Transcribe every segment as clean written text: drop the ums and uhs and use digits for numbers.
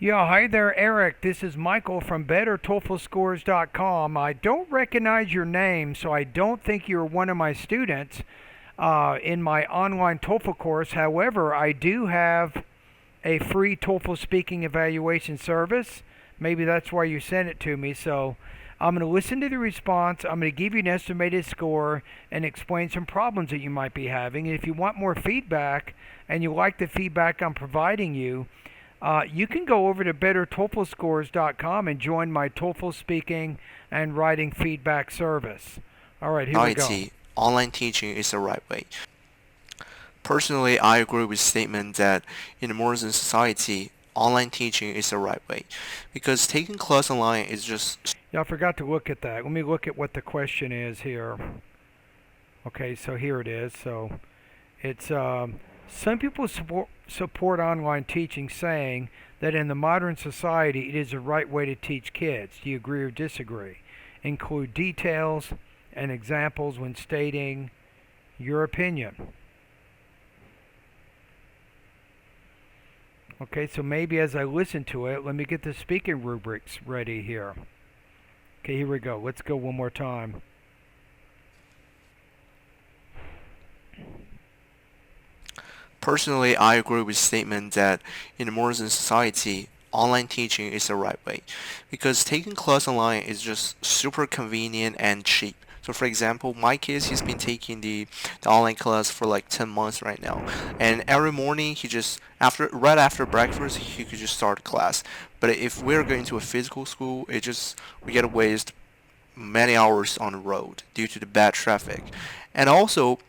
Yeah, hi there, Eric. This is Michael from BetterTOEFLScores.com. I don't recognize your name, so I don't think you're one of my students in my online TOEFL course. However, I do have a free TOEFL speaking evaluation service. Maybe that's why you sent it to me. So I'm going to listen to the response. I'm going to give you an estimated score and explain some problems that you might be having. And if you want more feedback and you like the feedback I'm providing you, you can go over to bettertoflscores.com and join my TOEFL speaking and writing feedback service. All right, here we go. IT, online teaching is the right way. Personally, I agree with the statement that in a modern society, online teaching is the right way because taking class online is just Yeah, I forgot to look at that. Let me look at what the question is here. Okay, so here it is. So it's some people support online teaching, saying that in the modern society it is the right way to teach kids. Do you agree or disagree? Include details and examples when stating your opinion. Okay, so maybe as I listen to it, let me get the speaking rubrics ready here. Okay, here we go. Let's go one more time. personally I agree with the statement that in a modern society, online teaching is the right way because taking class online is just super convenient and cheap. So for example, my kids, he's been taking the online class for like 10 months right now. And every morning he just right after breakfast he could just start class. But if we're going to a physical school, we gotta waste many hours on the road due to the bad traffic. And also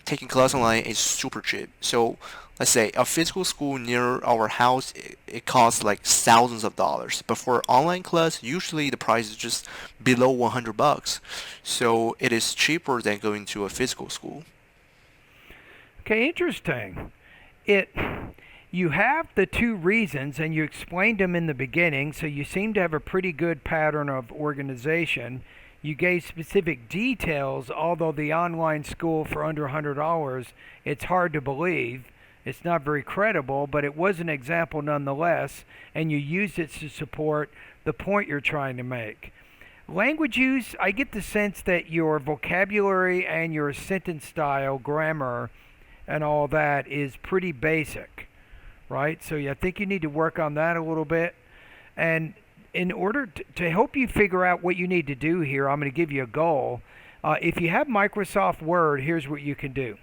taking class online is super cheap. So let's say a physical school near our house, it costs like thousands of dollars. But for online class, usually the price is just below $100. So it is cheaper than going to a physical school. Okay, interesting. It you have the two reasons and you explained them in the beginning, so you seem to have a pretty good pattern of organization. You gave specific details, although the online school for under $100, it's hard to believe. It's not very credible, but it was an example nonetheless, and you used it to support the point you're trying to make. Language use, I get the sense that your vocabulary and your sentence style, grammar, and all that is pretty basic, right? So I think you need to work on that a little bit. And in order to help you figure out what you need to do here, I'm going to give you a goal. If you have Microsoft Word, here's what you can do.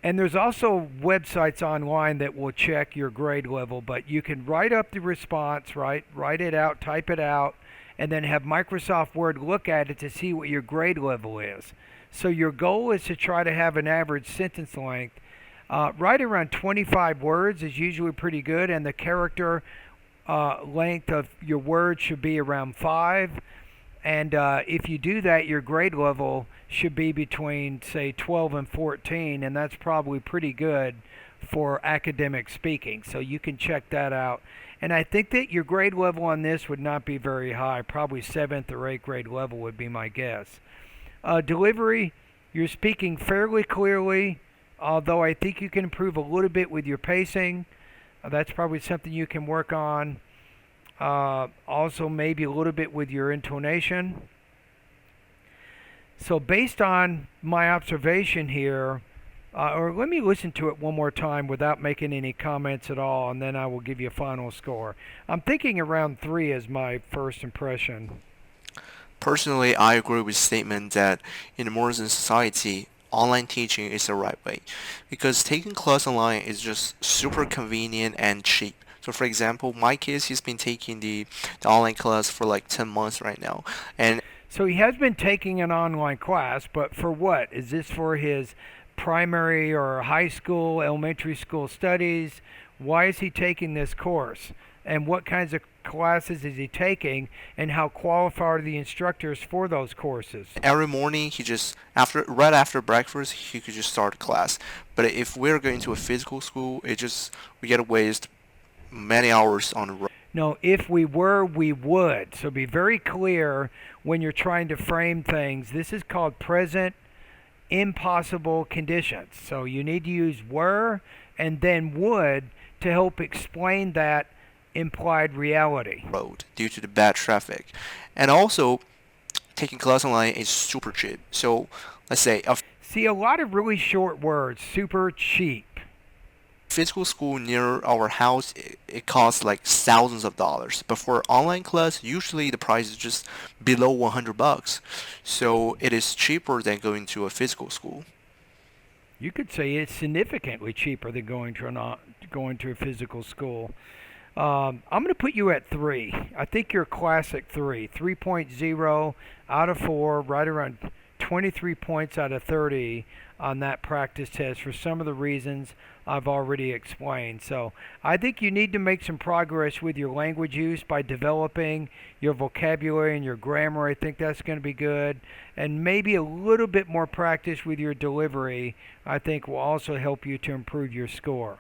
And there's also websites online that will check your grade level, but you can write up the response, right? Write it out, type it out, and then have Microsoft Word look at it to see what your grade level is. So your goal is to try to have an average sentence length. Right around 25 words is usually pretty good, and the character length of your words should be around 5. And if you do that, your grade level should be between, say, 12 and 14, and that's probably pretty good for academic speaking. So you can check that out. And I think that your grade level on this would not be very high. Probably 7th or 8th grade level would be my guess. Delivery, you're speaking fairly clearly, although I think you can improve a little bit with your pacing. That's probably something you can work on. Also, maybe a little bit with your intonation. So, based on my observation here, or let me listen to it one more time without making any comments at all, and then I will give you a final score. I'm thinking around 3 is my first impression. Personally, I agree with the statement that in a modern society, online teaching is the right way because taking class online is just super convenient and cheap. So for example, my kids, he's been taking the online class for like 10 months right now. And So, he has been taking an online class, but for what? Is this for his primary or high school, elementary school studies? Why is he taking this course? And what kinds of classes is he taking? And how qualified are the instructors for those courses? every morning right after breakfast he could just start class. But if we're going to a physical school, we gotta waste many hours on the road. No, if we were, we would. So be very clear when you're trying to frame things. This is called present impossible conditions. So you need to use were and then would to help explain that implied reality. Road due to the bad traffic. And also, taking class online is super cheap. So let's say a See, a lot of really short words, super cheap. physical school near our house, it costs like thousands of dollars. But for online class, usually the price is just below $100. So it is cheaper than going to a physical school. You could say it's significantly cheaper than going to a physical school. I'm going to put you at 3. I think you're a classic 3. 3.0 out of 4, right around 23 points out of 30 on that practice test for some of the reasons I've already explained. So I think you need to make some progress with your language use by developing your vocabulary and your grammar. I think that's going to be good. And maybe a little bit more practice with your delivery, I think, will also help you to improve your score.